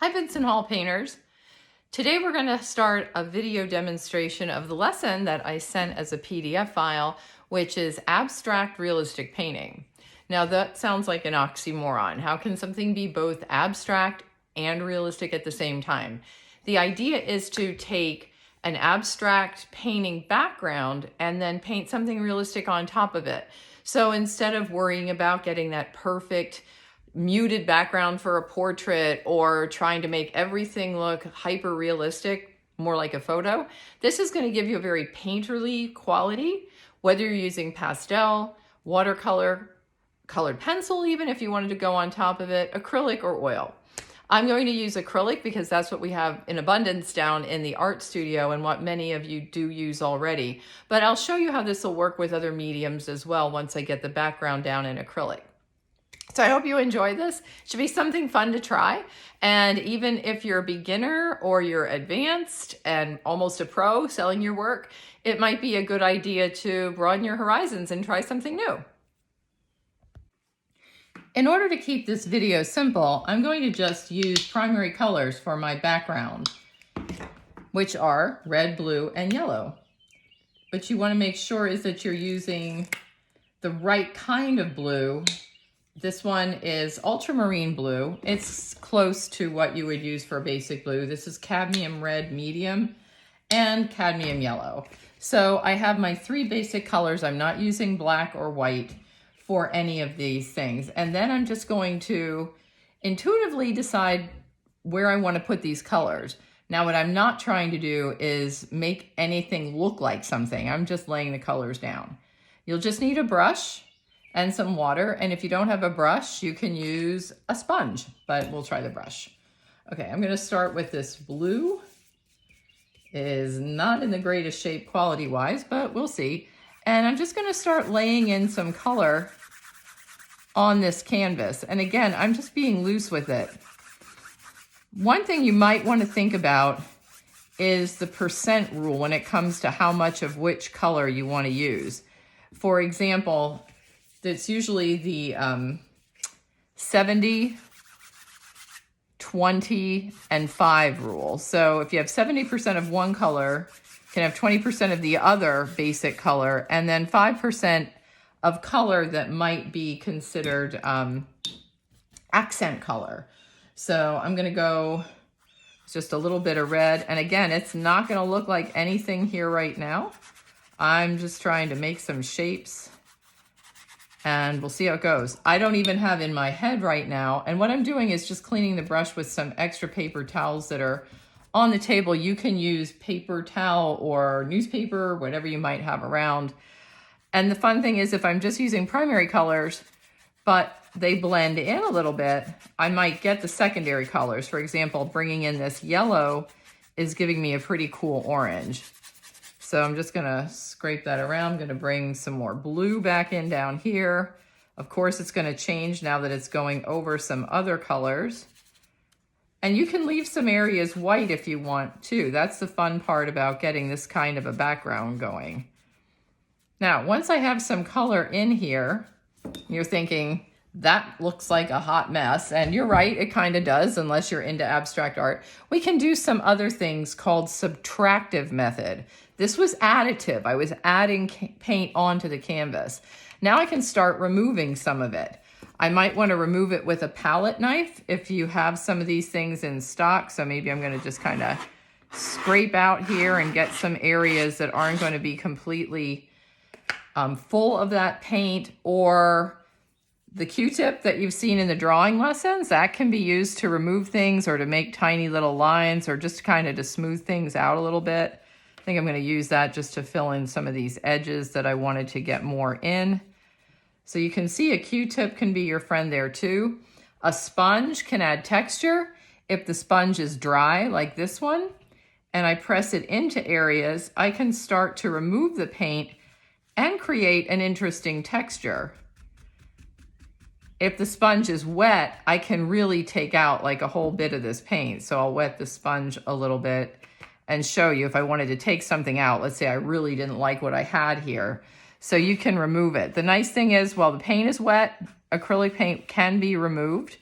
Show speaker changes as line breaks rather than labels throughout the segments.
Hi Vincent Hall painters. Today we're going to start a video demonstration of the lesson that I sent as a PDF file, which is abstract realistic painting. Now that sounds like an oxymoron. How can something be both abstract and realistic at the same time? The idea is to take an abstract painting background and then paint something realistic on top of it. So instead of worrying about getting that perfect muted background for a portrait or trying to make everything look hyper realistic, more like a photo, this is going to give you a very painterly quality, whether you're using pastel, watercolor, colored pencil, even if you wanted to go on top of it, acrylic or oil. I'm going to use acrylic because that's what we have in abundance down in the art studio and what many of you do use already. But I'll show you how this will work with other mediums as well once I get the background down in acrylic. So I hope you enjoy this. It should be something fun to try. And even if you're a beginner or you're advanced and almost a pro selling your work, it might be a good idea to broaden your horizons and try something new. In order to keep this video simple, I'm going to just use primary colors for my background, which are red, blue, and yellow. What you want to make sure is that you're using the right kind of blue. This one is ultramarine blue. It's close to what you would use for a basic blue. This is cadmium red medium and cadmium yellow. So I have my three basic colors. I'm not using black or white for any of these things. And then I'm just going to intuitively decide where I want to put these colors. Now, what I'm not trying to do is make anything look like something. I'm just laying the colors down. You'll just need a brush and some water. And if you don't have a brush, you can use a sponge, but we'll try the brush. Okay, I'm gonna start with this blue. It is not in the greatest shape quality-wise, but we'll see. And I'm just gonna start laying in some color on this canvas. And again, I'm just being loose with it. One thing you might wanna think about is the percent rule when it comes to how much of which color you wanna use. For example, it's usually the 70, 20, and 5 rule. So if you have 70% of one color, you can have 20% of the other basic color, and then 5% of color that might be considered accent color. So I'm gonna go just a little bit of red. And again, it's not gonna look like anything here right now. I'm just trying to make some shapes and we'll see how it goes. I don't even have in my head right now. And what I'm doing is just cleaning the brush with some extra paper towels that are on the table. You can use paper towel or newspaper, whatever you might have around. And the fun thing is if I'm just using primary colors, but they blend in a little bit, I might get the secondary colors. For example, bringing in this yellow is giving me a pretty cool orange. So I'm just gonna scrape that around. I'm gonna bring some more blue back in down here. Of course, it's gonna change now that it's going over some other colors. And you can leave some areas white if you want to. That's the fun part about getting this kind of a background going. Now, once I have some color in here, you're thinking, that looks like a hot mess. And you're right, it kind of does, unless you're into abstract art. We can do some other things called subtractive method. This was additive. I was adding paint onto the canvas. Now I can start removing some of it. I might want to remove it with a palette knife if you have some of these things in stock. So maybe I'm going to just kind of scrape out here and get some areas that aren't going to be completely full of that paint, or the Q-tip that you've seen in the drawing lessons, that can be used to remove things or to make tiny little lines or just kind of to smooth things out a little bit. I think I'm going to use that just to fill in some of these edges that I wanted to get more in. So you can see a Q-tip can be your friend there too. A sponge can add texture. If the sponge is dry, like this one, and I press it into areas, I can start to remove the paint and create an interesting texture. If the sponge is wet, I can really take out like a whole bit of this paint. So I'll wet the sponge a little bit and show you if I wanted to take something out. Let's say I really didn't like what I had here. So you can remove it. The nice thing is, while the paint is wet, acrylic paint can be removed.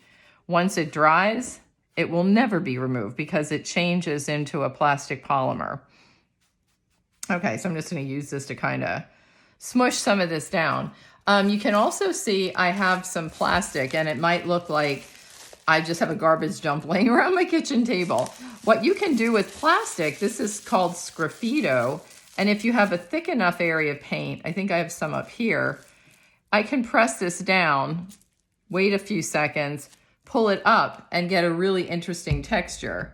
Once it dries, it will never be removed because it changes into a plastic polymer. Okay, so I'm just going to use this to kind of smush some of this down. You can also see I have some plastic, and it might look like I just have a garbage dump laying around my kitchen table. What you can do with plastic, this is called sgraffito, and if you have a thick enough area of paint, I think I have some up here, I can press this down, wait a few seconds, pull it up, and get a really interesting texture.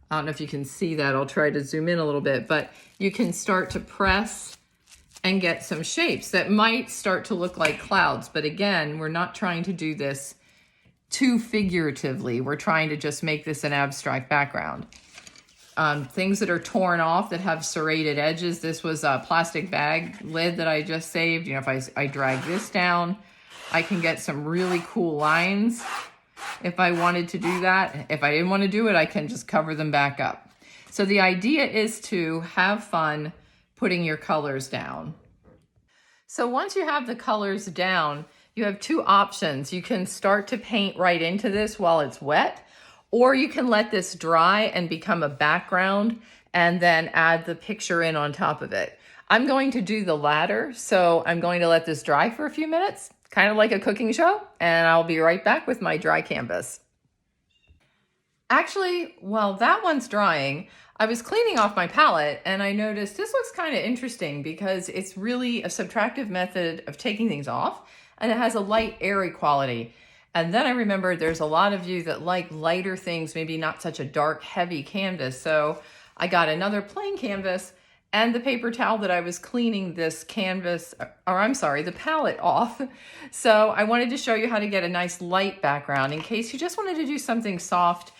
I don't know if you can see that. I'll try to zoom in a little bit, but you can start to press and get some shapes that might start to look like clouds. But again, we're not trying to do this too figuratively. We're trying to just make this an abstract background. Things that are torn off that have serrated edges. This was a plastic bag lid that I just saved. You know, if I drag this down, I can get some really cool lines if I wanted to do that. If I didn't want to do it, I can just cover them back up. So the idea is to have fun putting your colors down. So once you have the colors down, you have two options. You can start to paint right into this while it's wet, or you can let this dry and become a background and then add the picture in on top of it. I'm going to do the latter, so I'm going to let this dry for a few minutes, kind of like a cooking show, and I'll be right back with my dry canvas. Actually, while that one's drying, I was cleaning off my palette and I noticed this looks kind of interesting because it's really a subtractive method of taking things off, and it has a light, airy quality. And then I remembered there's a lot of you that like lighter things, maybe not such a dark, heavy canvas. So I got another plain canvas and the paper towel that I was cleaning this canvas, or I'm sorry, the palette off. So I wanted to show you how to get a nice light background in case you just wanted to do something soft,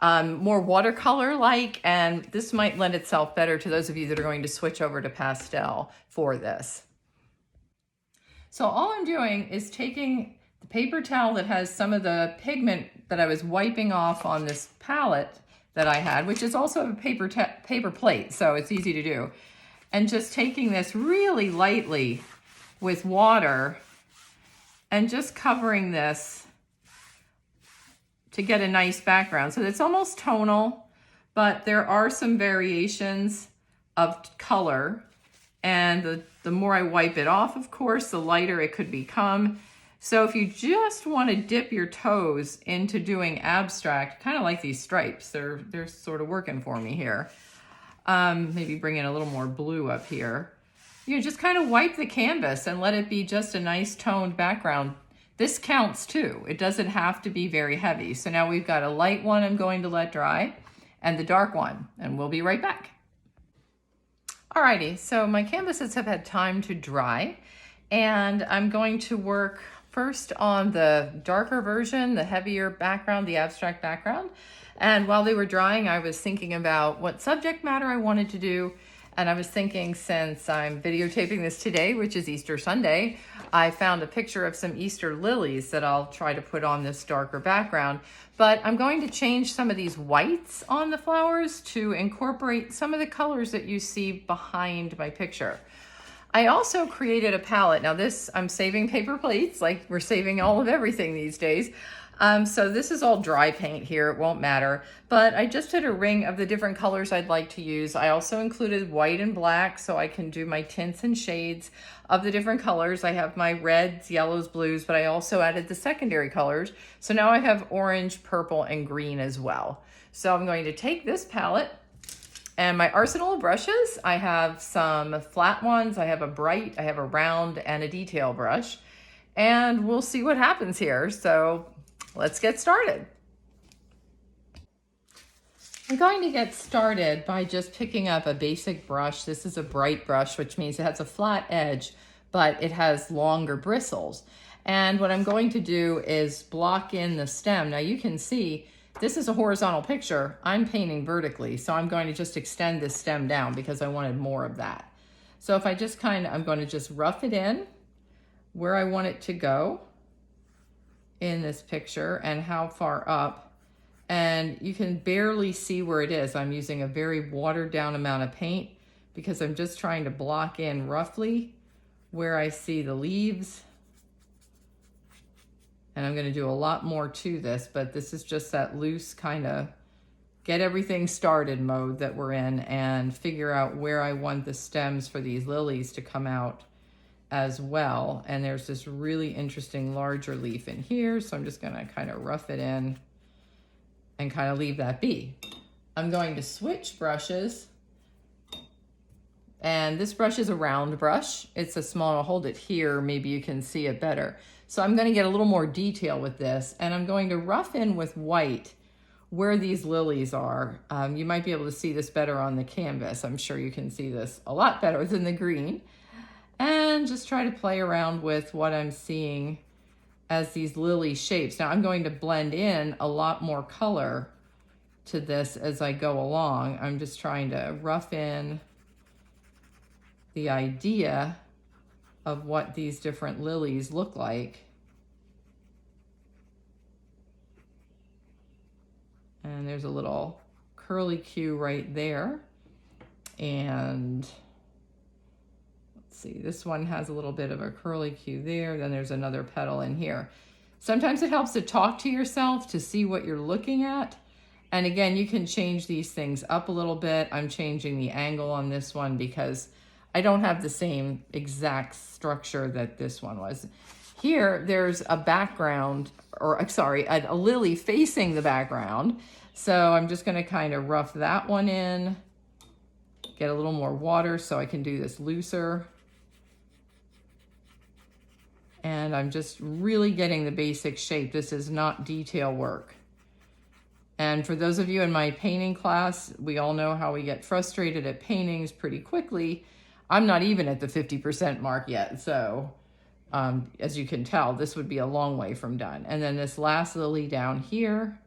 more watercolor-like, and this might lend itself better to those of you that are going to switch over to pastel for this. So all I'm doing is taking the paper towel that has some of the pigment that I was wiping off on this palette that I had, which is also a paper plate, so it's easy to do, and just taking this really lightly with water and just covering this to get a nice background. So it's almost tonal, but there are some variations of color, and the more I wipe it off, of course, the lighter it could become. So if you just want to dip your toes into doing abstract, kind of like these stripes, they're sort of working for me here. Maybe bring in a little more blue up here. You just kind of wipe the canvas and let it be just a nice toned background. This counts too. It doesn't have to be very heavy. So now we've got a light one I'm going to let dry and the dark one, and we'll be right back. Alrighty, so my canvases have had time to dry, and I'm going to work first on the darker version, the heavier background, the abstract background. And while they were drying, I was thinking about what subject matter I wanted to do. And I was thinking, since I'm videotaping this today, which is Easter Sunday, I found a picture of some Easter lilies that I'll try to put on this darker background. But I'm going to change some of these whites on the flowers to incorporate some of the colors that you see behind my picture. I also created a palette. Now this, I'm saving paper plates, like we're saving all of everything these days. So this is all dry paint here, it won't matter. But I just did a ring of the different colors I'd like to use. I also included white and black so I can do my tints and shades of the different colors. I have my reds, yellows, blues, but I also added the secondary colors. So now I have orange, purple, and green as well. So I'm going to take this palette and my arsenal of brushes. I have some flat ones, I have a bright, I have a round, and a detail brush. And we'll see what happens here. So let's get started. I'm going to get started by just picking up a basic brush. This is a bright brush, which means it has a flat edge, but it has longer bristles. And what I'm going to do is block in the stem. Now you can see this is a horizontal picture. I'm painting vertically, so I'm going to just extend this stem down because I wanted more of that. So if I just I'm going to just rough it in where I want it to go in this picture and how far up. And you can barely see where it is. I'm using a very watered down amount of paint because I'm just trying to block in roughly where I see the leaves And I'm going to do a lot more to this, but this is just that loose kind of get everything started mode that we're in and figure out where I want the stems for these lilies to come out as well. And there's this really interesting larger leaf in here, so I'm just going to kind of rough it in and kind of leave that be. I'm going to switch brushes, and this brush is a round brush. It's a small, I'll hold it here, maybe you can see it better. So I'm going to get a little more detail with this, and I'm going to rough in with white where these lilies are. You might be able to see this better on the canvas. I'm sure you can see this a lot better than the green. And just try to play around with what I'm seeing as these lily shapes. Now I'm going to blend in a lot more color to this as I go along. I'm just trying to rough in the idea of what these different lilies look like. And there's a little curly Q right there. And let's see, this one has a little bit of a curly Q there. Then there's another petal in here. Sometimes it helps to talk to yourself to see what you're looking at. And again, you can change these things up a little bit. I'm changing the angle on this one because I don't have the same exact structure that this one was. Here, there's a background, or sorry, a lily facing the background. So I'm just gonna kind of rough that one in, get a little more water so I can do this looser. And I'm just really getting the basic shape. This is not detail work. And for those of you in my painting class, we all know how we get frustrated at paintings pretty quickly. I'm not even at the 50% mark yet. So as you can tell, this would be a long way from done. And then this last lily down here.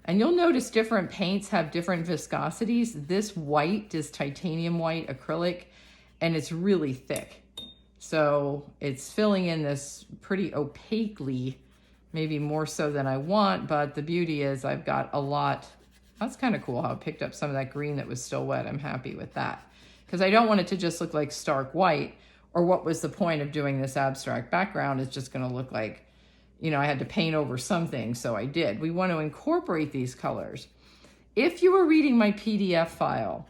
And you'll notice different paints have different viscosities. This white is titanium white acrylic, and it's really thick. So it's filling in this pretty opaquely, maybe more so than I want, but the beauty is I've got a lot. That's kind of cool how I picked up some of that green that was still wet. I'm happy with that because I don't want it to just look like stark white, or what was the point of doing this abstract background? It's just going to look like, you know, I had to paint over something, so I did. We want to incorporate these colors. If you were reading my PDF file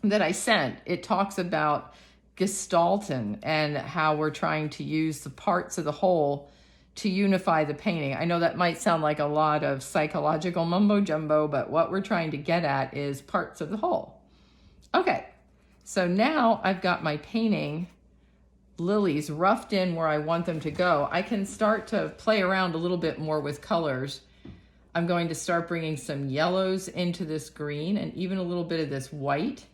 that I sent, it talks about Gestalten and how we're trying to use the parts of the whole to unify the painting. I know that might sound like a lot of psychological mumbo jumbo, but what we're trying to get at is parts of the whole. Okay, so now I've got my painting lilies roughed in where I want them to go. I can start to play around a little bit more with colors. I'm going to start bringing some yellows into this green and even a little bit of this white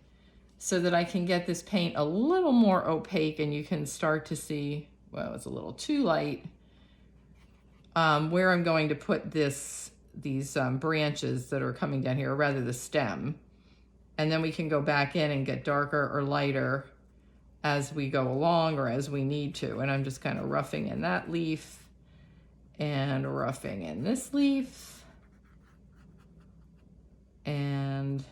so that I can get this paint a little more opaque, and you can start to see, well, it's a little too light, where I'm going to put these branches that are coming down here, or rather the stem. And then we can go back in and get darker or lighter as we go along or as we need to. And I'm just kind of roughing in that leaf and roughing in this leaf and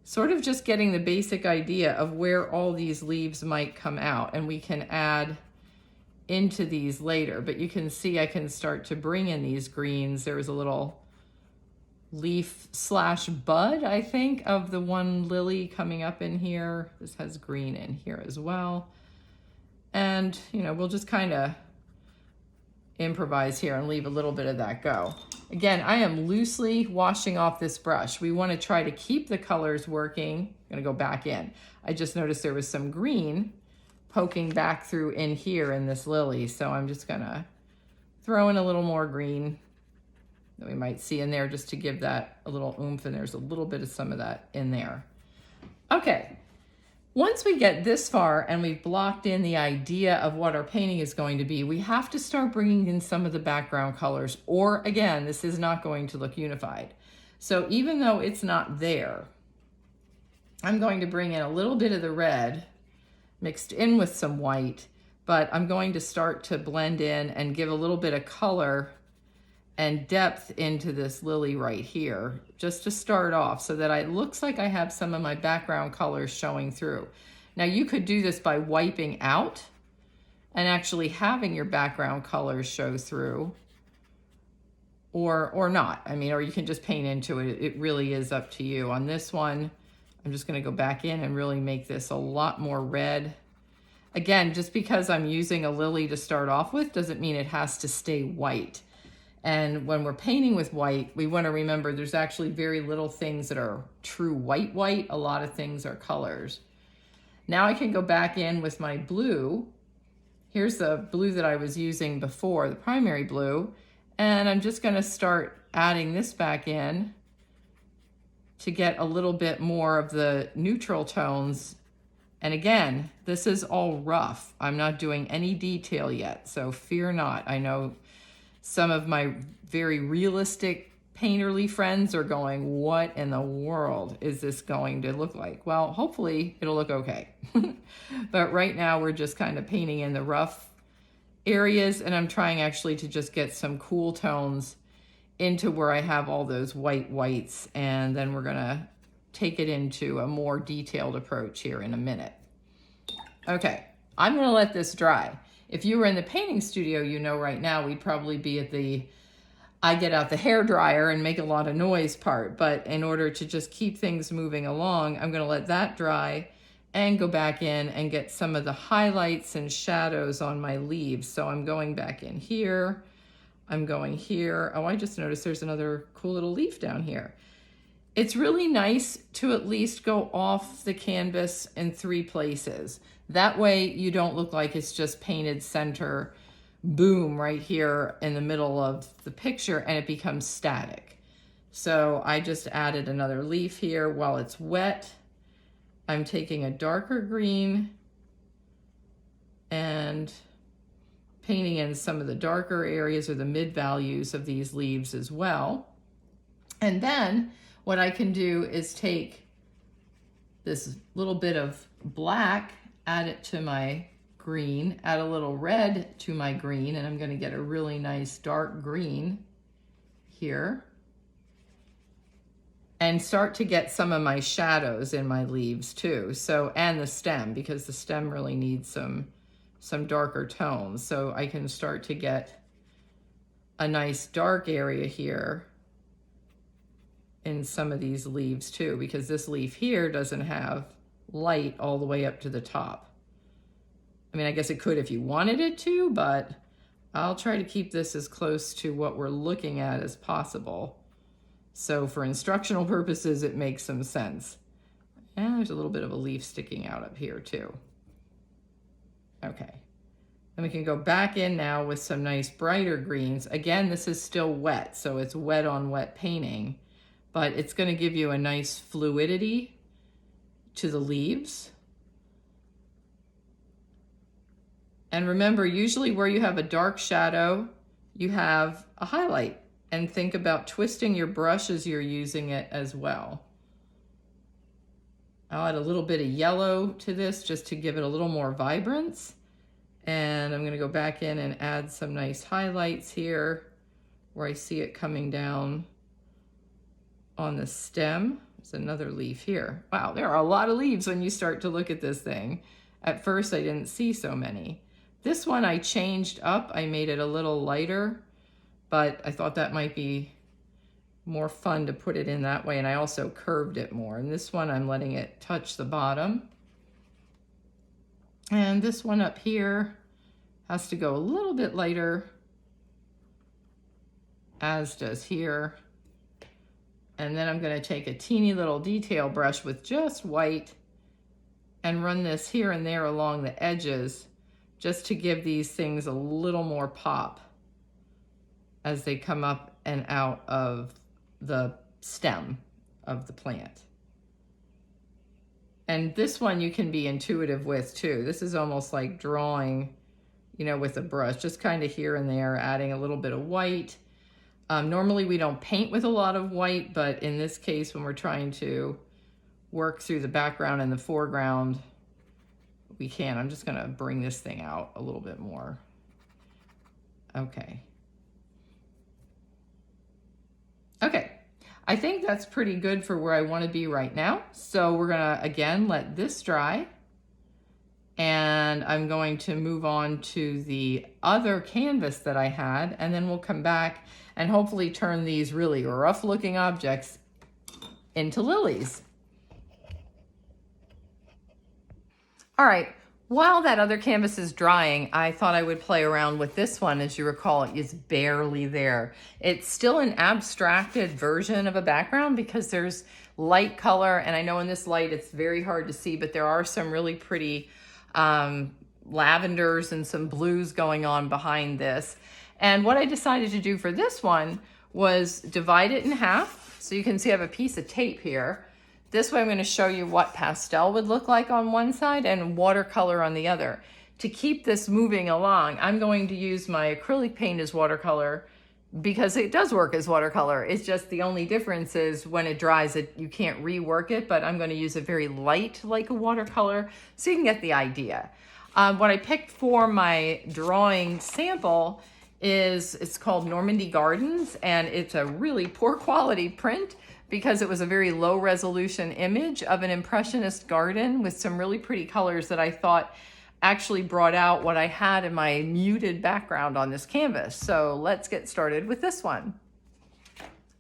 sort of just getting the basic idea of where all these leaves might come out, and we can add into these later. But you can see I can start to bring in these greens. There was a little leaf slash bud, I think, of the one lily coming up in here. This has green in here as well. And, you know, we'll just kind of improvise here and leave a little bit of that go. Again, I am loosely washing off this brush. We want to try to keep the colors working. I'm going to go back in. I just noticed there was some green poking back through in here in this lily. So I'm just going to throw in a little more green that we might see in there just to give that a little oomph, and there's a little bit of some of that in there. Okay, once we get this far and we've blocked in the idea of what our painting is going to be, we have to start bringing in some of the background colors, or again, this is not going to look unified. So even though it's not there, I'm going to bring in a little bit of the red mixed in with some white, but I'm going to start to blend in and give a little bit of color and depth into this lily right here, just to start off so that it looks like I have some of my background colors showing through. Now you could do this by wiping out and actually having your background colors show through, or not. I mean, or you can just paint into it. It really is up to you. On this one, I'm just going to go back in and really make this a lot more red. Again, just because I'm using a lily to start off with doesn't mean it has to stay white. And when we're painting with white, we want to remember there's actually very little things that are true white. A lot of things are colors. Now I can go back in with my blue. Here's the blue that I was using before, the primary blue. And I'm just going to start adding this back in to get a little bit more of the neutral tones. And again, this is all rough. I'm not doing any detail yet, so fear not. I know some of my very realistic painterly friends are going, what in the world is this going to look like? Well, hopefully it'll look okay. But right now we're just kind of painting in the rough areas, and I'm trying actually to just get some cool tones into where I have all those whites, and then we're gonna take it into a more detailed approach here in a minute. Okay, I'm gonna let this dry. If you were in the painting studio, you know right now we'd probably be at the I get out the hair dryer and make a lot of noise part, but in order to just keep things moving along, I'm gonna let that dry and go back in and get some of the highlights and shadows on my leaves. So I'm going back in here, I'm going here. Oh, I just noticed there's another cool little leaf down here. It's really nice to at least go off the canvas in 3 places. That way you don't look like it's just painted center, boom, right here in the middle of the picture, and it becomes static. So I just added another leaf here while it's wet. I'm taking a darker green and painting in some of the darker areas or the mid values of these leaves as well. And then what I can do is take this little bit of black, add it to my green, add a little red to my green, and I'm going to get a really nice dark green here. And start to get some of my shadows in my leaves too. So, and the stem, because the stem really needs some darker tones. So I can start to get a nice dark area here in some of these leaves too, because this leaf here doesn't have light all the way up to the top. I mean, I guess it could if you wanted it to, but I'll try to keep this as close to what we're looking at as possible. So for instructional purposes, it makes some sense. And there's a little bit of a leaf sticking out up here too. Okay, and we can go back in now with some nice brighter greens. Again, this is still wet, so it's wet on wet painting, but it's going to give you a nice fluidity to the leaves. And remember, usually where you have a dark shadow, you have a highlight. And think about twisting your brush as you're using it as well. I'll add a little bit of yellow to this just to give it a little more vibrance. And I'm going to go back in and add some nice highlights here where I see it coming down on the stem. There's another leaf here. Wow, there are a lot of leaves when you start to look at this thing. At first, I didn't see so many. This one I changed up. I made it a little lighter, but I thought that might be more fun to put it in that way. And I also curved it more. And this one, I'm letting it touch the bottom. And this one up here has to go a little bit lighter, as does here. And then I'm going to take a teeny little detail brush with just white and run this here and there along the edges just to give these things a little more pop as they come up and out of the stem of the plant. And this one you can be intuitive with too. This is almost like drawing, you know, with a brush, just kind of here and there, adding a little bit of white. Normally we don't paint with a lot of white, but in this case, when we're trying to work through the background and the foreground, we can. I'm just gonna bring this thing out a little bit more. Okay. Okay, I think that's pretty good for where I want to be right now. So we're gonna, again, let this dry. And I'm going to move on to the other canvas that I had, and then we'll come back and hopefully turn these really rough looking objects into lilies. All right, while that other canvas is drying, I thought I would play around with this one. As you recall, it is barely there. It's still an abstracted version of a background because there's light color, and I know in this light it's very hard to see, but there are some really pretty lavenders and some blues going on behind this. And what I decided to do for this one was divide it in half. So you can see I have a piece of tape here. This way I'm going to show you what pastel would look like on one side and watercolor on the other. To keep this moving along, I'm going to use my acrylic paint as watercolor because it does work as watercolor. It's just the only difference is when it dries, you can't rework it, but I'm going to use it very light like a watercolor so you can get the idea. What I picked for my drawing sample it's called Normandy Gardens, and it's a really poor quality print because it was a very low resolution image of an impressionist garden with some really pretty colors that I thought actually brought out what I had in my muted background on this canvas. So let's get started with this one.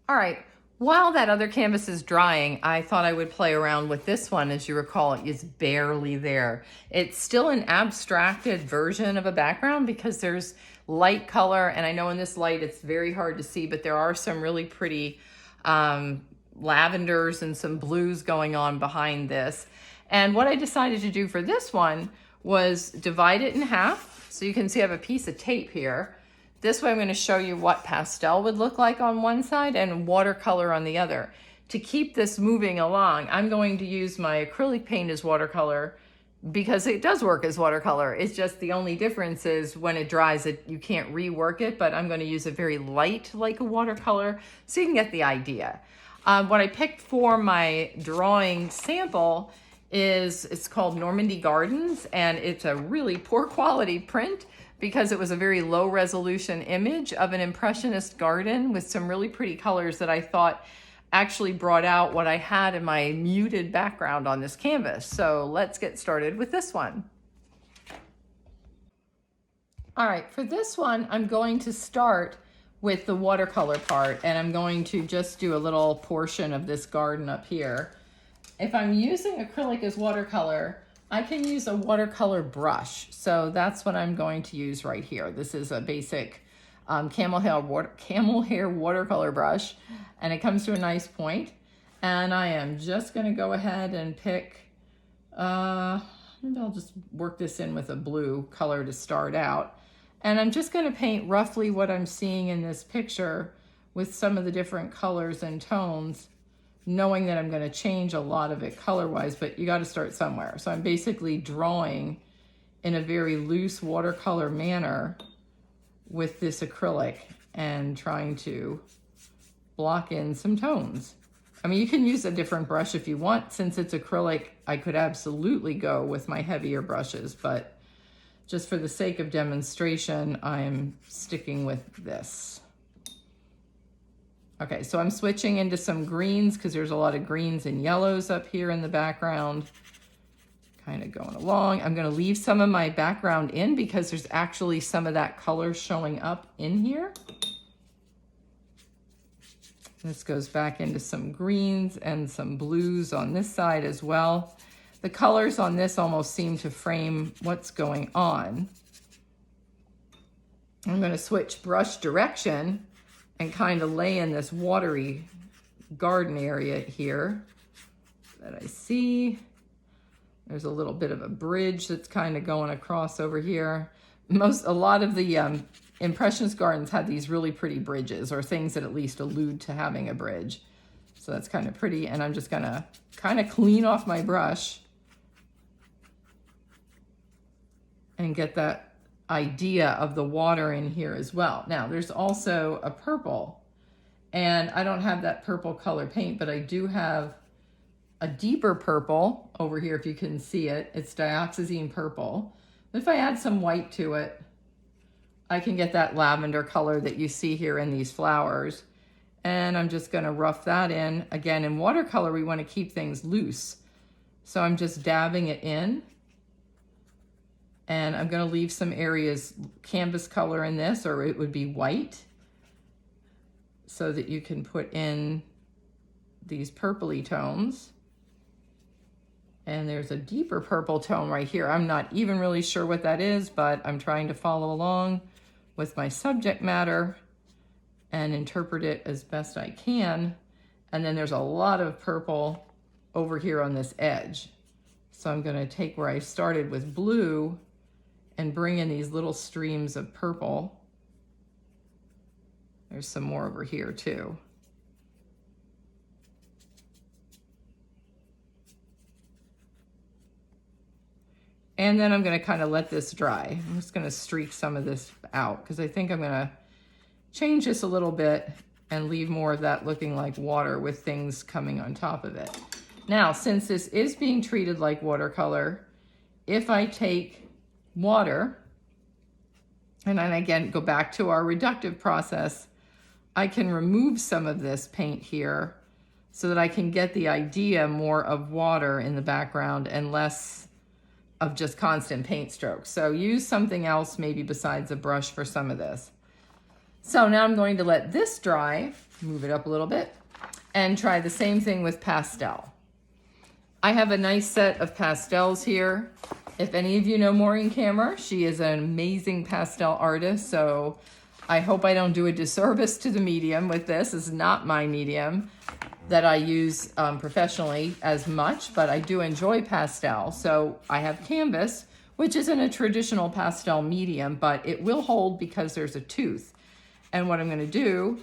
All right, while that other canvas is drying, I thought I would play around with this one. As you recall, it is barely there. It's still an abstracted version of a background because there's light color, and I know in this light it's very hard to see, but there are some really pretty lavenders and some blues going on behind this. And what I decided to do for this one was divide it in half. So you can see I have a piece of tape here. This way I'm going to show you what pastel would look like on one side and watercolor on the other. To keep this moving along, I'm going to use my acrylic paint as watercolor because it does work as watercolor. It's just the only difference is when it dries, you can't rework it, but I'm going to use it very light like a watercolor so you can get the idea. What I picked for my drawing sample it's called Normandy Gardens, and it's a really poor quality print because it was a very low resolution image of an impressionist garden with some really pretty colors that I thought actually brought out what I had in my muted background on this canvas. So let's get started with this one. All right, for this one, I'm going to start with the watercolor part, and I'm going to just do a little portion of this garden up here. If I'm using acrylic as watercolor, I can use a watercolor brush. So that's what I'm going to use right here. This is a basic camel hair watercolor brush, and it comes to a nice point. And I am just going to go ahead and pick, maybe I'll just work this in with a blue color to start out. And I'm just going to paint roughly what I'm seeing in this picture with some of the different colors and tones, knowing that I'm going to change a lot of it color-wise, but you got to start somewhere. So I'm basically drawing in a very loose watercolor manner with this acrylic and trying to block in some tones. I mean, you can use a different brush if you want. Since it's acrylic, I could absolutely go with my heavier brushes, but just for the sake of demonstration, I'm sticking with this. Okay, so I'm switching into some greens because there's a lot of greens and yellows up here in the background. Kind of going along. I'm going to leave some of my background in because there's actually some of that color showing up in here. This goes back into some greens and some blues on this side as well. The colors on this almost seem to frame what's going on. I'm going to switch brush direction and kind of lay in this watery garden area here that I see. There's a little bit of a bridge that's kind of going across over here. A lot of the Impressionist gardens had these really pretty bridges, or things that at least allude to having a bridge. So that's kind of pretty, and I'm just gonna kind of clean off my brush and get that idea of the water in here as well. Now, there's also a purple, and I don't have that purple color paint, but I do have a deeper purple over here, if you can see it. It's dioxazine purple. If I add some white to it, I can get that lavender color that you see here in these flowers. And I'm just gonna rough that in. Again, in watercolor, we wanna keep things loose. So I'm just dabbing it in And I'm going to leave some areas canvas color in this, or it would be white, so that you can put in these purpley tones. And there's a deeper purple tone right here. I'm not even really sure what that is, but I'm trying to follow along with my subject matter and interpret it as best I can. And then there's a lot of purple over here on this edge. So I'm going to take where I started with blue and bring in these little streams of purple. There's some more over here too. And then I'm going to kind of let this dry. I'm just going to streak some of this out because I think I'm going to change this a little bit and leave more of that looking like water with things coming on top of it. Now, since this is being treated like watercolor, if I take water, and then again, go back to our reductive process, I can remove some of this paint here so that I can get the idea more of water in the background and less of just constant paint strokes. So use something else maybe besides a brush for some of this. So now I'm going to let this dry, move it up a little bit, and try the same thing with pastel. I have a nice set of pastels here. If any of you know Maureen Kammer, she is an amazing pastel artist, so I hope I don't do a disservice to the medium with this. This is not my medium that I use professionally as much, but I do enjoy pastel. So I have canvas, which isn't a traditional pastel medium, but it will hold because there's a tooth. And what I'm going to do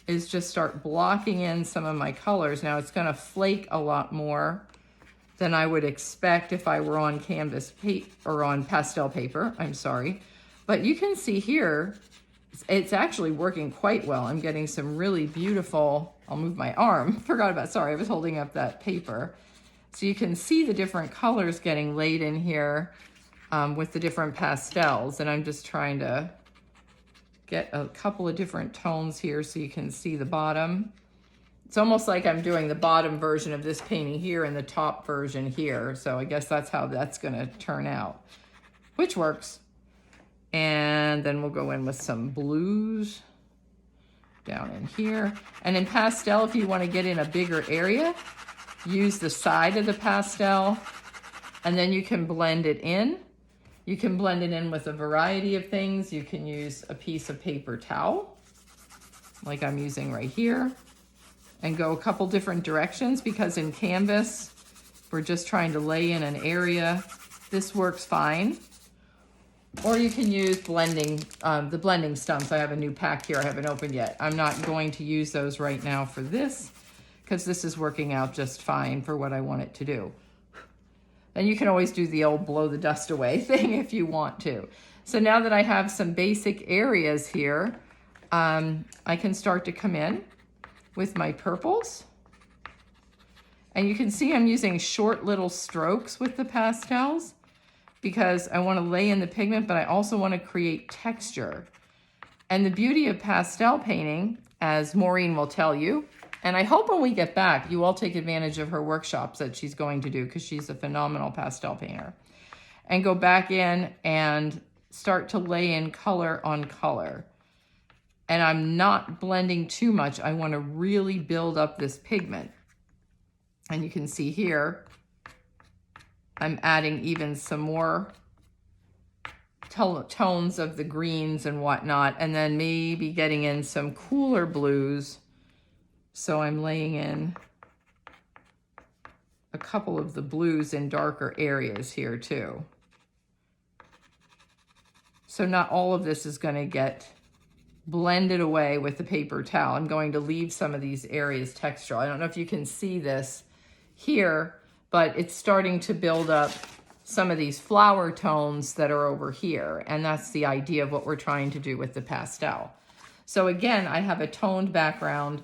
is just start blocking in some of my colors. Now it's going to flake a lot more than I would expect if I were on canvas paper or on pastel paper, I'm sorry. But you can see here, it's actually working quite well. I'm getting some really beautiful, I'll move my arm, sorry, I was holding up that paper. So you can see the different colors getting laid in here with the different pastels. And I'm just trying to get a couple of different tones here so you can see the bottom. It's almost like I'm doing the bottom version of this painting here and the top version here. So I guess that's how that's gonna turn out, which works. And then we'll go in with some blues down in here. And in pastel, if you wanna get in a bigger area, use the side of the pastel and then you can blend it in. You can blend it in with a variety of things. You can use a piece of paper towel, like I'm using right here, and go a couple different directions because in canvas, we're just trying to lay in an area. This works fine. Or you can use blending, the blending stumps. I have a new pack here I haven't opened yet. I'm not going to use those right now for this because this is working out just fine for what I want it to do. And you can always do the old blow the dust away thing if you want to. So now that I have some basic areas here, I can start to come in with my purples. And you can see I'm using short little strokes with the pastels because I want to lay in the pigment, but I also want to create texture. And the beauty of pastel painting, as Maureen will tell you, and I hope when we get back, you all take advantage of her workshops that she's going to do because she's a phenomenal pastel painter, and go back in and start to lay in color on color. And I'm not blending too much. I want to really build up this pigment. And you can see here, I'm adding even some more tones of the greens and whatnot, and then maybe getting in some cooler blues. So I'm laying in a couple of the blues in darker areas here too. So not all of this is going to get blended away with the paper towel. I'm going to leave some of these areas textural. I don't know if you can see this here, but it's starting to build up some of these flower tones that are over here. And that's the idea of what we're trying to do with the pastel. So again, I have a toned background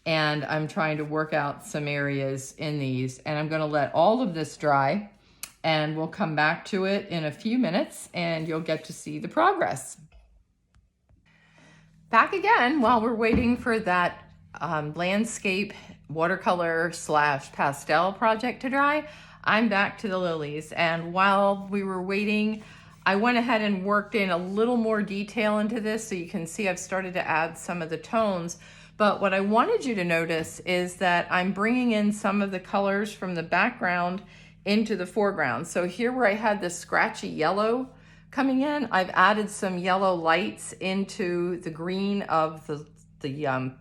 and I'm trying to work out some areas in these, and I'm going to let all of this dry and we'll come back to it in a few minutes and you'll get to see the progress. Back again while we're waiting for that landscape watercolor / pastel project to dry. I'm back to the lilies, and while we were waiting, I went ahead and worked in a little more detail into this, so you can see I've started to add some of the tones. But what I wanted you to notice is that I'm bringing in some of the colors from the background into the foreground. So here where I had this scratchy yellow coming in, I've added some yellow lights into the green of the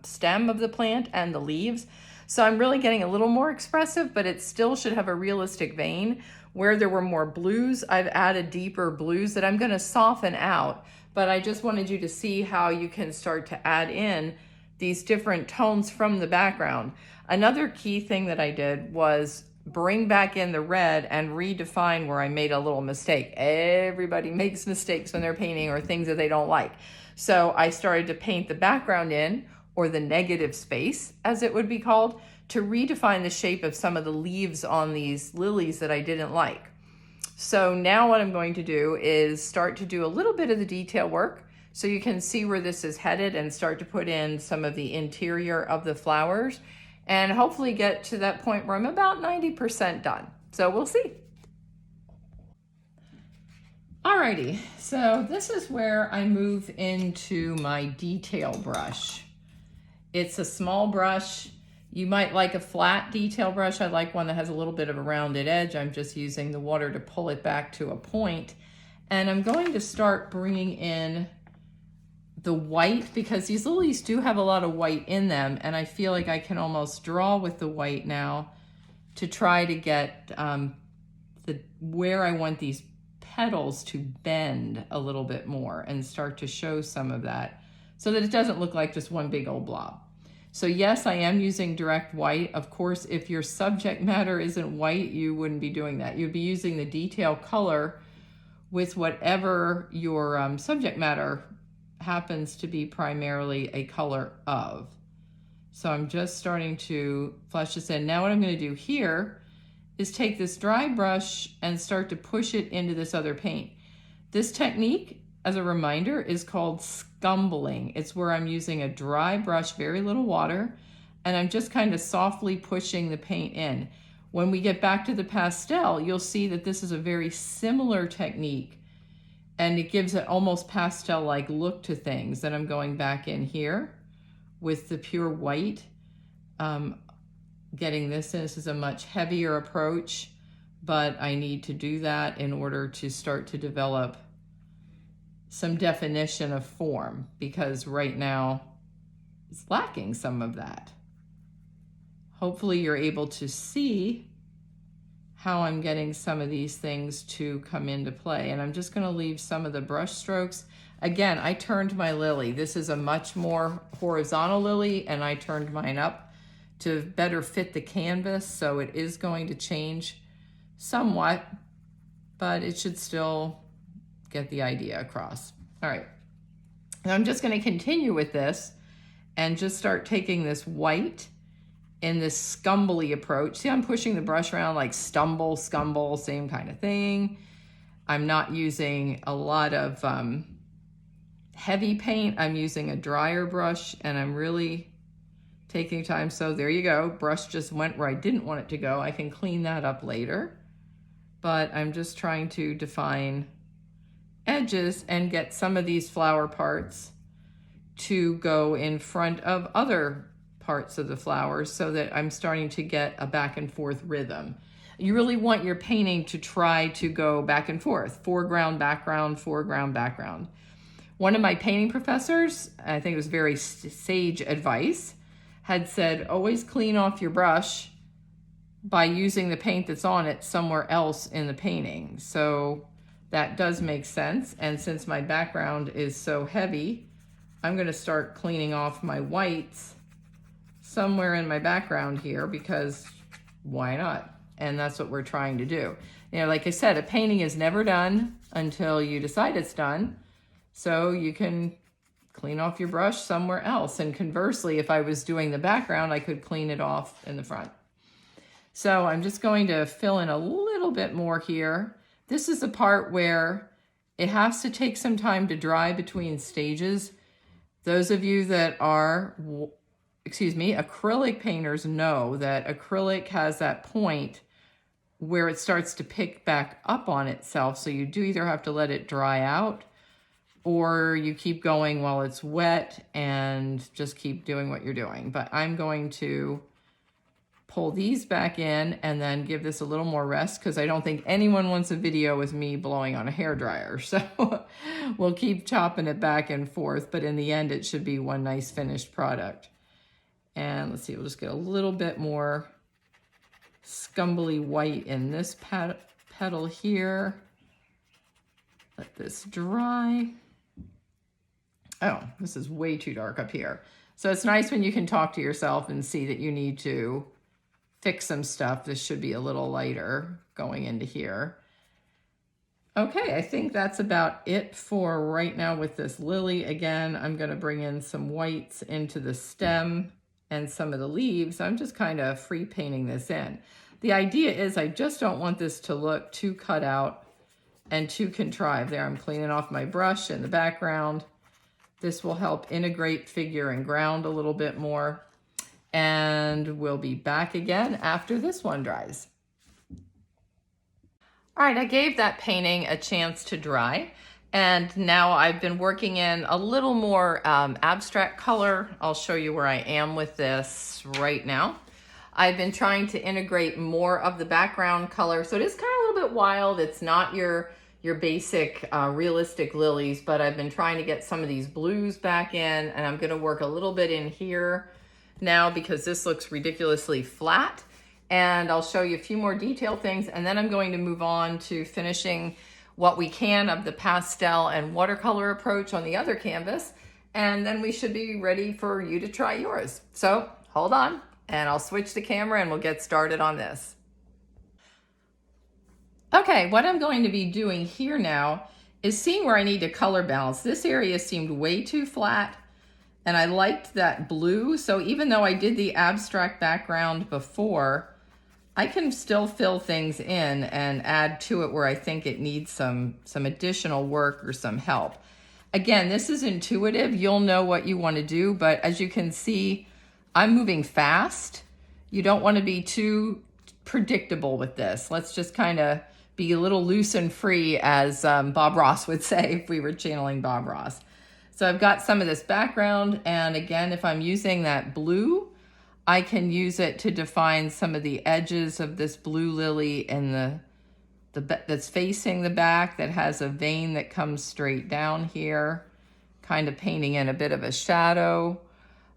stem of the plant and the leaves. So I'm really getting a little more expressive, but it still should have a realistic vein. Where there were more blues, I've added deeper blues that I'm going to soften out. But I just wanted you to see how you can start to add in these different tones from the background. Another key thing that I did was bring back in the red and redefine where I made a little mistake. Everybody makes mistakes when they're painting or things that they don't like. So I started to paint the background in, or the negative space, as it would be called, to redefine the shape of some of the leaves on these lilies that I didn't like. So now what I'm going to do is start to do a little bit of the detail work so you can see where this is headed and start to put in some of the interior of the flowers and hopefully get to that point where I'm about 90% done. So we'll see. Alrighty, so this is where I move into my detail brush. It's a small brush. You might like a flat detail brush. I like one that has a little bit of a rounded edge. I'm just using the water to pull it back to a point. And I'm going to start bringing in the white because these lilies do have a lot of white in them. And I feel like I can almost draw with the white now to try to get where I want these petals to bend a little bit more and start to show some of that so that it doesn't look like just one big old blob. So yes, I am using direct white. Of course, if your subject matter isn't white, you wouldn't be doing that. You'd be using the detail color with whatever your subject matter happens to be primarily a color of. So I'm just starting to flesh this in. Now what I'm going to do here is take this dry brush and start to push it into this other paint. This technique, as a reminder, is called scumbling. It's where I'm using a dry brush, very little water, and I'm just kind of softly pushing the paint in. When we get back to the pastel, you'll see that this is a very similar technique, and it gives an almost pastel-like look to things. And I'm going back in here with the pure white, getting this in. This is a much heavier approach, but I need to do that in order to start to develop some definition of form, because right now it's lacking some of that. Hopefully you're able to see how I'm getting some of these things to come into play. And I'm just going to leave some of the brush strokes. Again, I turned my lily. This is a much more horizontal lily, and I turned mine up to better fit the canvas, so it is going to change somewhat, but it should still get the idea across. All right, and I'm just going to continue with this and just start taking this white in this scumbly approach. See, I'm pushing the brush around like stumble, scumble, same kind of thing. I'm not using a lot of heavy paint. I'm using a drier brush, and I'm really taking time. So there you go. Brush just went where I didn't want it to go. I can clean that up later, but I'm just trying to define edges and get some of these flower parts to go in front of other parts of the flowers so that I'm starting to get a back and forth rhythm. You really want your painting to try to go back and forth, foreground, background, foreground, background. One of my painting professors, I think it was very sage advice, had said, always clean off your brush by using the paint that's on it somewhere else in the painting. So that does make sense. And since my background is so heavy, I'm going to start cleaning off my whites somewhere in my background here, because why not? And that's what we're trying to do. You know, like I said, a painting is never done until you decide it's done. So you can clean off your brush somewhere else. And conversely, if I was doing the background, I could clean it off in the front. So I'm just going to fill in a little bit more here. This is the part where it has to take some time to dry between stages. Those of you that are, acrylic painters know that acrylic has that point where it starts to pick back up on itself. So you do either have to let it dry out, or you keep going while it's wet and just keep doing what you're doing. But I'm going to pull these back in and then give this a little more rest, because I don't think anyone wants a video with me blowing on a hairdryer. So we'll keep chopping it back and forth, but in the end it should be one nice finished product. And let's see, we'll just get a little bit more scumbly white in this petal here. Let this dry. Oh, this is way too dark up here. So it's nice when you can talk to yourself and see that you need to fix some stuff. This should be a little lighter going into here. Okay, I think that's about it for right now with this lily. Again, I'm going to bring in some whites into the stem and some of the leaves. I'm just kind of free painting this in. The idea is I just don't want this to look too cut out and too contrived. There, I'm cleaning off my brush in the background. This will help integrate figure and ground a little bit more. And we'll be back again after this one dries. All right, I gave that painting a chance to dry, and now I've been working in a little more abstract color. I'll show you where I am with this right now. I've been trying to integrate more of the background color, so it is kind of a little bit wild. It's not your basic realistic lilies, but I've been trying to get some of these blues back in, and I'm going to work a little bit in here now because this looks ridiculously flat. And I'll show you a few more detailed things, and then I'm going to move on to finishing what we can of the pastel and watercolor approach on the other canvas, and then we should be ready for you to try yours. So hold on, and I'll switch the camera and we'll get started on this. Okay, what I'm going to be doing here now is seeing where I need to color balance. This area seemed way too flat, and I liked that blue, so even though I did the abstract background before, I can still fill things in and add to it where I think it needs some additional work or some help. Again, this is intuitive. You'll know what you want to do, but as you can see, I'm moving fast. You don't want to be too predictable with this. Let's just kind of be a little loose and free, as Bob Ross would say if we were channeling Bob Ross. So I've got some of this background, and again, if I'm using that blue, I can use it to define some of the edges of this blue lily and that's facing the back, that has a vein that comes straight down here, kind of painting in a bit of a shadow,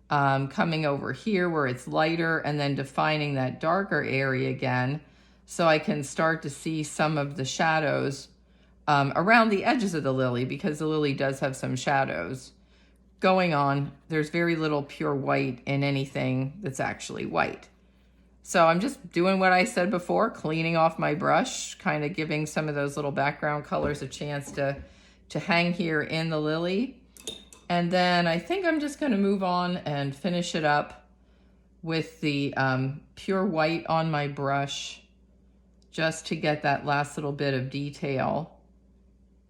coming over here where it's lighter, and then defining that darker area again, so I can start to see some of the shadows around the edges of the lily, because the lily does have some shadows going on. There's very little pure white in anything that's actually white. So I'm just doing what I said before, cleaning off my brush, kind of giving some of those little background colors a chance to hang here in the lily. And then I think I'm just going to move on and finish it up with the pure white on my brush, just to get that last little bit of detail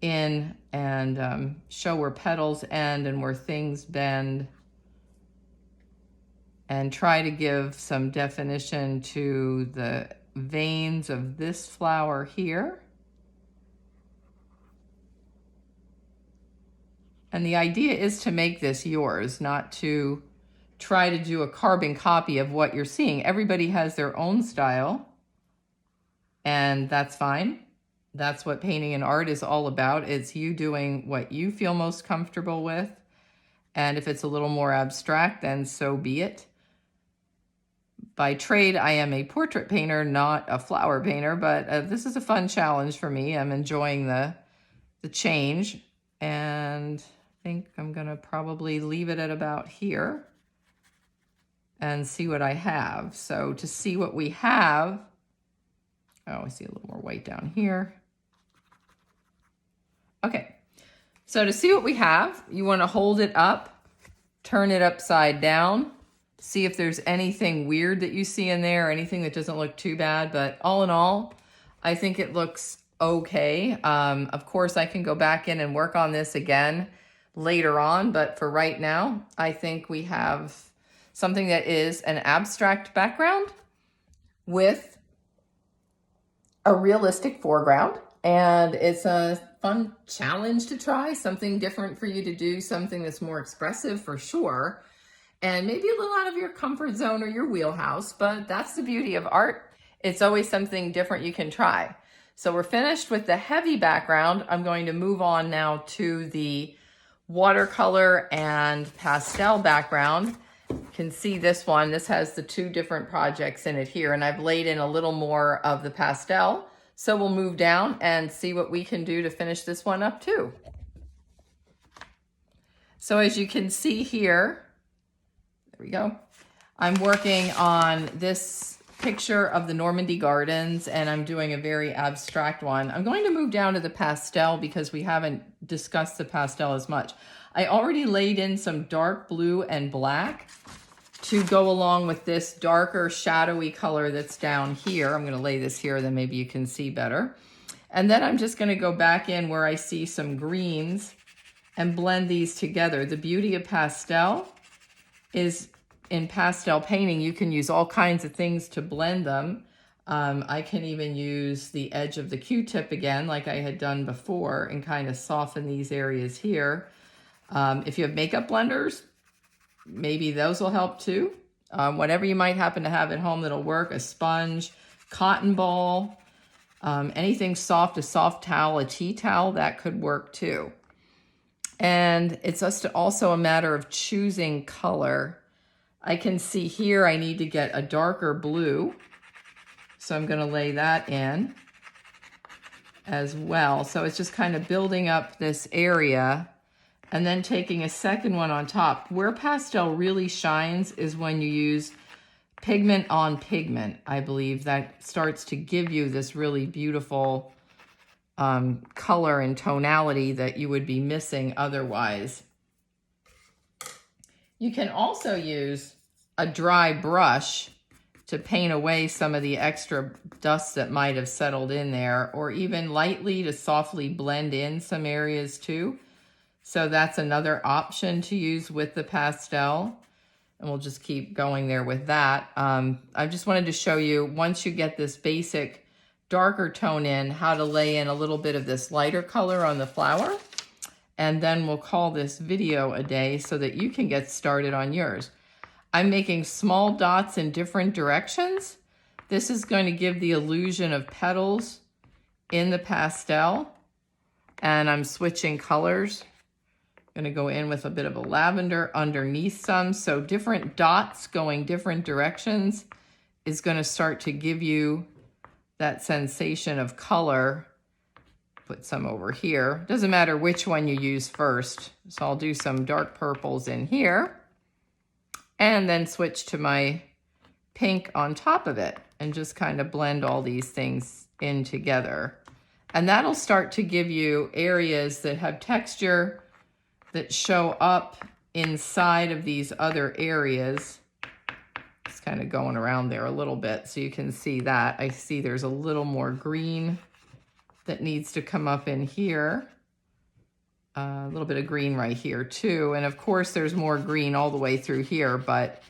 in and show where petals end and where things bend, and try to give some definition to the veins of this flower here. And the idea is to make this yours, not to try to do a carbon copy of what you're seeing. Everybody has their own style, and that's fine. That's what painting and art is all about. It's you doing what you feel most comfortable with. And if it's a little more abstract, then so be it. By trade, I am a portrait painter, not a flower painter, but this is a fun challenge for me. I'm enjoying the change, and I think I'm gonna probably leave it at about here and see what I have. So to see what we have, oh, I see a little more white down here. Okay, so to see what we have, you want to hold it up, turn it upside down, see if there's anything weird that you see in there, or anything that doesn't look too bad. But all in all, I think it looks okay. Of course, I can go back in and work on this again later on, but for right now, I think we have something that is an abstract background with a realistic foreground, and it's a fun challenge to try, something different for you to do, something that's more expressive for sure, and maybe a little out of your comfort zone or your wheelhouse, but that's the beauty of art. It's always something different you can try. So we're finished with the heavy background. I'm going to move on now to the watercolor and pastel background. You can see this one. This has the two different projects in it here, and I've laid in a little more of the pastel. So we'll move down and see what we can do to finish this one up too. So as you can see here, there we go. I'm working on this picture of the Normandy Gardens, and I'm doing a very abstract one. I'm going to move down to the pastel because we haven't discussed the pastel as much. I already laid in some dark blue and black to go along with this darker shadowy color that's down here. I'm going to lay this here, then maybe you can see better. And then I'm just going to go back in where I see some greens and blend these together. The beauty of pastel is in pastel painting, you can use all kinds of things to blend them. I can even use the edge of the Q-tip again, like I had done before, and kind of soften these areas here. If you have makeup blenders, maybe those will help too. Whatever you might happen to have at home that'll work, a sponge, cotton ball, anything soft, a soft towel, a tea towel, that could work too. And it's just also a matter of choosing color. I can see here I need to get a darker blue, so I'm going to lay that in as well. So it's just kind of building up this area and then taking a second one on top. Where pastel really shines is when you use pigment on pigment. I believe that starts to give you this really beautiful color and tonality that you would be missing otherwise. You can also use a dry brush to paint away some of the extra dust that might have settled in there, or even lightly to softly blend in some areas too. So that's another option to use with the pastel. And we'll just keep going there with that. I just wanted to show you, once you get this basic darker tone in, how to lay in a little bit of this lighter color on the flower. And then we'll call this video a day so that you can get started on yours. I'm making small dots in different directions. This is going to give the illusion of petals in the pastel. And I'm switching colors. I'm going to go in with a bit of a lavender underneath some. So different dots going different directions is going to start to give you that sensation of color. Put some over here. Doesn't matter which one you use first. So I'll do some dark purples in here and then switch to my pink on top of it and just kind of blend all these things in together. And that'll start to give you areas that have texture that show up inside of these other areas. Just kind of going around there a little bit so you can see that. I see there's a little more green that needs to come up in here. A little bit of green right here too. And of course there's more green all the way through here, but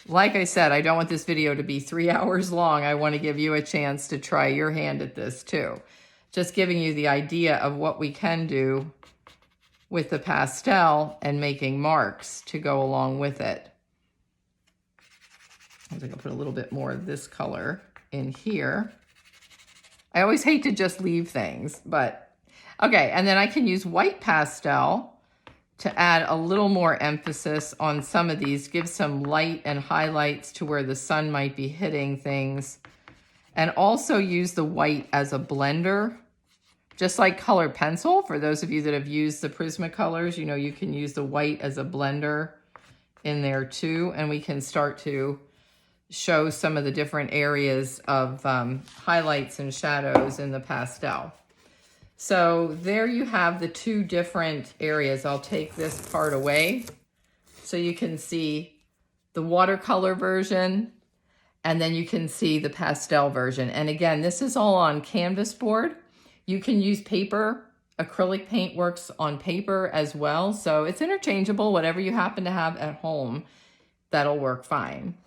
like I said, I don't want this video to be 3 hours long. I want to give you a chance to try your hand at this too. Just giving you the idea of what we can do with the pastel and making marks to go along with it. I think I'll put a little bit more of this color in here. I always hate to just leave things, but okay. And then I can use white pastel to add a little more emphasis on some of these, give some light and highlights to where the sun might be hitting things. And also use the white as a blender, just like colored pencil. For those of you that have used the Prismacolors, you know, you can use the white as a blender in there too. And we can start to show some of the different areas of highlights and shadows in the pastel. So there you have the two different areas. I'll take this part away so you can see the watercolor version, and then you can see the pastel version. And again, this is all on canvas board. You can use paper. Acrylic paint works on paper as well. So it's interchangeable. Whatever you happen to have at home, that'll work fine.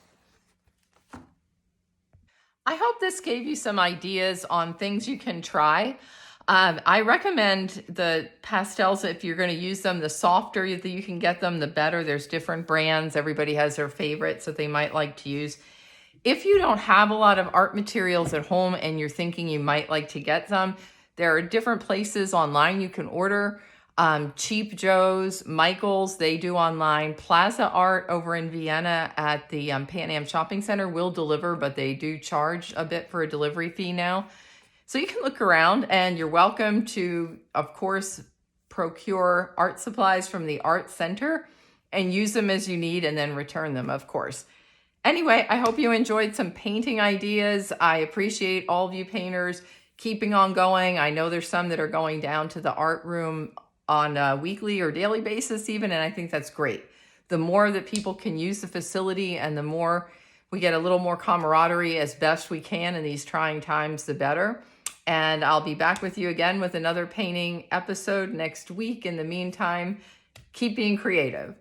I hope this gave you some ideas on things you can try. I recommend the pastels if you're going to use them. The softer that you can get them, the better. There's different brands. Everybody has their favorites that they might like to use. If you don't have a lot of art materials at home and you're thinking you might like to get some, there are different places online you can order. Cheap Joe's, Michael's, they do online. Plaza Art over in Vienna at the Pan Am Shopping Center will deliver, but they do charge a bit for a delivery fee now. So you can look around, and you're welcome to, of course, procure art supplies from the art center and use them as you need and then return them, of course. Anyway, I hope you enjoyed some painting ideas. I appreciate all of you painters keeping on going. I know there's some that are going down to the art room on a weekly or daily basis even, and I think that's great. The more that people can use the facility and the more we get a little more camaraderie as best we can in these trying times, the better. And I'll be back with you again with another painting episode next week. In the meantime, keep being creative.